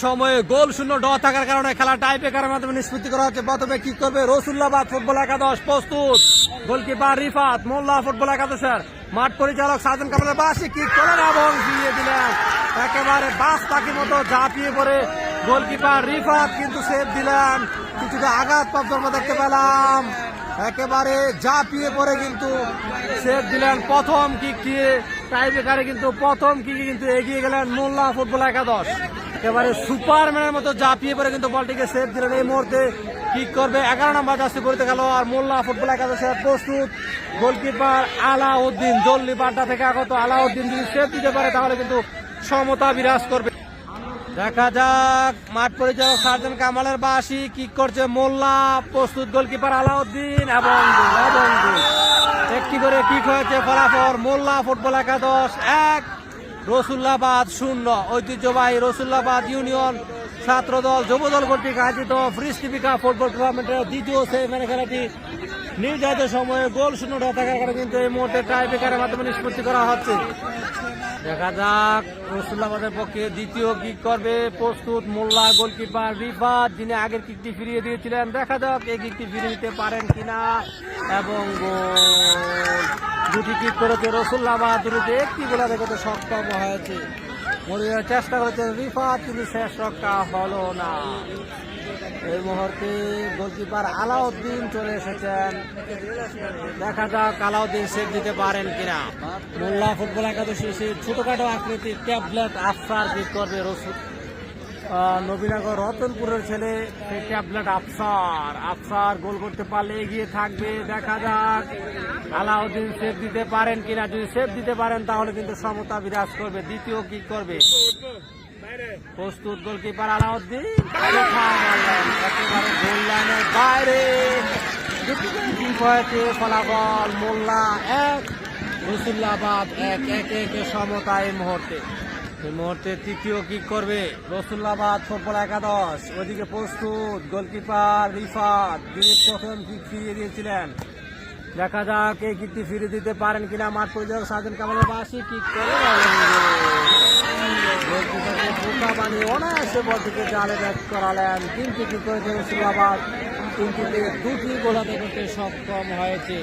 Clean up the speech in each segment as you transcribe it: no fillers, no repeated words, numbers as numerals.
সময়ে গোল শূন্য ড থাকার কারণে খেলা টাই ব্রেকারের মাধ্যমে নিষ্পত্তি করা হচ্ছে। প্রথমে কি করবে রসুল্লাবাদ ফুটবল একাদশ, প্রস্তুত গোলকিপার রিফাত, মোল্লা ফুটবল একাদশের মাঠ পরিচালক সাজেন কামালের বাসি কিক করেন এবং দিয়ে দিলেন একেবারে বাস পাখির মতো ঝাঁপিয়ে পড়ে গোলকিপার রিফাত কিন্তু সেভ দিলেন। কিছুটা আঘাতপ্রাপ্ত আমরা দেখতে পেলাম, একেবারে ঝাঁপিয়ে পড়ে কিন্তু সেভ দিলেন। প্রথম কিক দিয়ে টাই ব্রেকারে কিন্তু প্রথম কিকে কিন্তু এগিয়ে গেলেন মোল্লা ফুটবল একাদশ। একেবারে সুপারম্যানের মতো ঝাঁপিয়ে পড়ে কিন্তু বলটিকে সেভ দিলেন। এই মুহূর্তে কিক করবে 11 নম্বর জার্সি পরিতে গেল আর মোল্লা ফুটবল একাদশের প্রস্তুত গোলকিপার আলাউদ্দিন। জল্লি বাড্ডা থেকে আগত আলাউদ্দিন যদি সেভ দিতে পারে তাহলে কিন্তু সমতা বিরাজ করবে। দেখা যাক মাঠ পরিচালক সার্জন কামালের বাসি কিক করছে মোল্লা, প্রস্তুত গোলকিপার আলাউদ্দিন এবং একটি করে কিক হয়েছে। ফলাফল মোল্লা ফুটবল একাদশ 1, রসুল্লাবাদ 0। ঐতিহ্যবাহী রসুল্লাবাদ ইউনিয়ন ছাত্রদল যুবদল কর্তৃক আয়োজিত ফ্রিস্টিপিকা ফুটবল টুর্নামেন্টের দ্বিতীয় সেমিফাইনাল খেলাটি নির্ধারিত সময়ে গোল শূন্য থাকার কারণে কিন্তু এই মুহূর্তে টাই ব্রেকারের মাধ্যমে নিষ্পত্তি করা হচ্ছে। দেখা যাক রসুল্লাবাদের পক্ষে দ্বিতীয় কিক করবে, প্রস্তুত মোল্লা গোলকিপার রিফাত, যিনি আগের কিকটি ফিরিয়ে দিয়েছিলেন। দেখা যাক এই কিকটি ফিরিয়ে দিতে পারেন কিনা এবং গোল। দুটি কিক করেছে রসুল্লাবাদ, দুটিতে একটি গোলা দেখতে সক্ষম হয়েছে। মরিয়ার চেষ্টা করেছেন রিফাত কিন্তু শেষ রক্ষা হলো না। এই মুহূর্তে গোলকিপার আলাউদ্দিন চলে এসেছেন, দেখা যাক আলাউদ্দিন সেভ দিতে পারেন কিনা। মোল্লা ফুটবল একাদশী সেই ছোটখাটো আকৃতির ট্যাবলেট আফসার কিক করবে নবীনগর রতনপুরের ছেলে সেই ট্যাবলেট আফসার গোল করতে পারলে এগিয়ে থাকবে। দেখা যাক আলাউদ্দিন সেভ দিতে পারেন কিনা, যদি সেভ দিতে পারেন তাহলে কিন্তু সমতা বিরাজ করবে। দ্বিতীয় কিক করবে, প্রস্তুত গোলকিপার আলাউদ্দিন একেবারে গোল লাইনের বাইরে। ফলাফল মোল্লা 1, রসুল্লাবাদ 1, 1 সমতা। এই মুহূর্তে তৃতীয় কিক করবে রসুল্লাবাদ ফুটবল একাদশ। ওইদিকে প্রস্তুত গোলকিপার রিফাত, যিনি প্রথম কিক ফিরিয়ে দিয়েছিলেন। দেখা যাক এই কিকটি ফিরিয়ে দিতে পারেন কিনা। মাঠ পরিচালক সাজেন কামালের বাসি কিক করে বোকা বানিয়ে অনায়াসে বলটিকে জালে ব্যাট করালেন। কিন্তু কি করেছে রসুল্লাবাদ, তিনটিতে দুটি গোল করতে সক্ষম হয়েছে।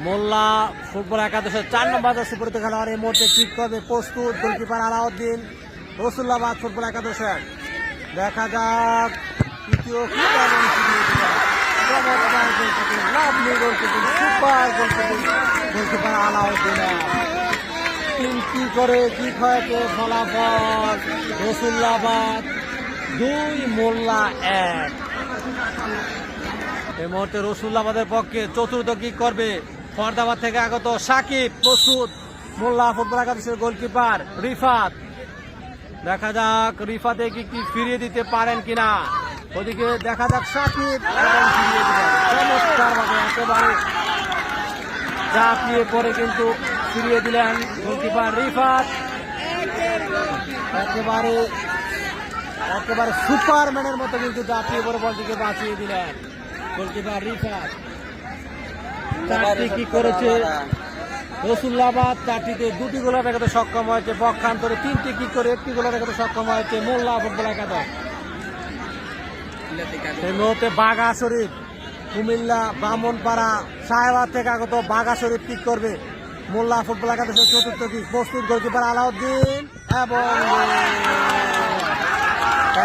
মোল্লা ফুটবল একাদশের 4 নম্বর জার্সি পরিতে খেলোয়াড় এই মুহূর্তে কিক করবে, প্রস্তুত গোলকিপার আলাউদ্দিন রসুল্লাবাদ ফুটবল একাদশের। দেখা যাক তৃতীয় কিক এবং গোলকিপার আলাউদ্দিন। তিনটি করে কিক হয়েছে। ফলাফল রসুল্লাবাদ 2, মোল্লা 1। এই মুহূর্তে রসুল্লাবাদের পক্ষে চতুর্থ কিক করবে ফরদাবাদ থেকে আগত সাকিব, প্রস্তুত মোল্লা ফুটবল একাদশের গোলকিপার রিফাত। দেখা যাক রিফাত এই কিকটি ফিরিয়ে দিতে পারেন কিনা। ওদিকে দেখা যাক সাকিব ফিরিয়ে দিলেন চমৎকারভাবে, একেবারে ঝাঁপিয়ে পড়ে কিন্তু ফিরিয়ে দিলেন গোলকিপার রিফাত। একেবারে সুপারম্যানের মতো কিন্তু ঝাঁপিয়ে পড়ে বলটিকে বাঁচিয়ে দিলেন গোলকিপার রিফাত। 4টি কি করেছে রসুল্লাবাদ, 4টিতে 2টি গোলা দেখাতে সক্ষম হয়েছে। পক্ষান্তরে 3টি কি করে 1টি গোলা দেখাতে সক্ষম হয়েছে মোল্লা ফুটবল একাদশ। সেই মুহূর্তে বাঘা শরীফ, কুমিল্লা ব্রাহ্মণপাড়া সাহেবাদ থেকে আগত বাঘা শরীফ কিক করবে মোল্লা ফুটবল একাদশের চতুর্থ কিক, প্রস্তুত গোলকিপার আলাউদ্দিন এবং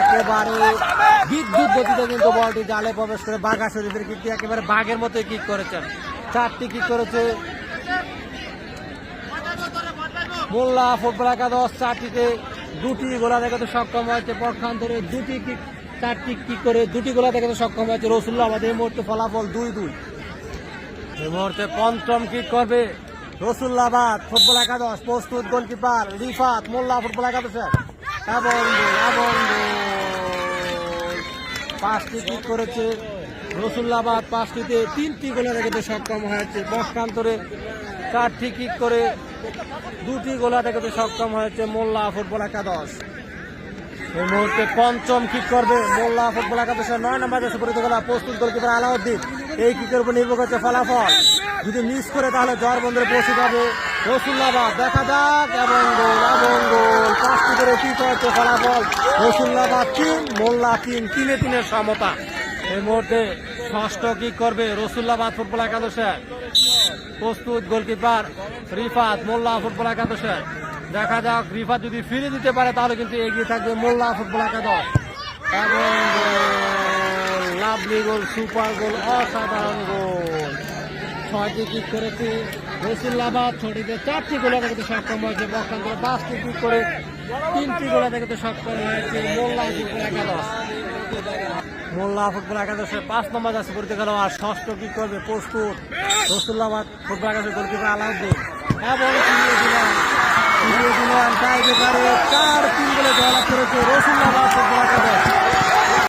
একেবারে বিদ্যুৎ গতিতে কিন্তু বলটি জালে প্রবেশ করে বাঘা শরীফের কিকটি একেবারে বাঘের মতোই কিক করেছেন। 4টি কিক করেছে মোল্লা ফুটবল একাদশ, 4টিতে 2টি গোলা দেখাতে সক্ষম হয়েছে। পক্ষান্তরে 4টি কিক করে 2টি গোলা দেখাতে সক্ষম হয়েছে রসুল্লাবাদ। এই মুহূর্তে ফলাফল 2-2। এই মুহূর্তে পঞ্চম কিক করবে রসুল্লাবাদ ফুটবল একাদশ, প্রস্তুত গোলকিপার রিফাত মোল্লা ফুটবল একাদশের এবং 5টি কিক করেছে রসুল্লাবাদ, 5টিতে 3টি গোলা দেখাতে সক্ষম হয়েছে। পক্ষান্তরে 4টি কিক করে 2টি গোলা দেখাতে সক্ষম হয়েছে মোল্লা ফুটবল একাদশ। এই মুহূর্তে পঞ্চম কিক করবে মোল্লা ফুটবল একাদশের 9 নম্বর জার্সি পরিহিত খেলা, প্রস্তুত গোলকিপার আলাউদ্দিন। এই কিকের উপর নির্ভর করছে ফলাফল, যদি মিস করে তাহলে জোয়ার বন্দরে পৌঁছে যাবে রসুল্লাবাদ দেখা যাক এবং গোল 5টি করে কি হচ্ছে ফলাফল। রসুল্লাবাদ 3 মোল্লা 3-3 সমতা। এই মুহূর্তে ষষ্ঠ কি করবে রসুল্লাবাদ ফুটবল একাদশে। প্রস্তুত গোলকিপার রিফাত মোল্লা ফুটবল একাদশে। দেখা যাক রিফাত যদি ফিরে দিতে পারে তাহলে কিন্তু এগিয়ে থাকবে মোল্লা ফুটবল একাদশ। এবং লাভলি গোল, সুপার গোল, অসাধারণ গোল। 6টি কিক করেছে রসুল্লাবাদ, 6টিতে 4টি গোলে দেখতে সক্ষম হয়েছে। পক্ষান্তরে 5টি কিক করে 3টি গোলে দেখতে সক্ষম হয়েছে মোল্লা ফুটবল একাদশ। মোল্লা ফুটবল একাদশের 5 নম্বর যাচ্ছে করতে গেল। আর ষষ্ঠ কিক করবে প্রস্তুত রসুল্লাবাদ ফুটবল একাদশের গোলকিপার আলাউদ্দিন এবং টাই ব্রেকারে 4-3 গোলে জয়লাভ করেছে রসুল্লাবাদ ফুটবল একাদশ।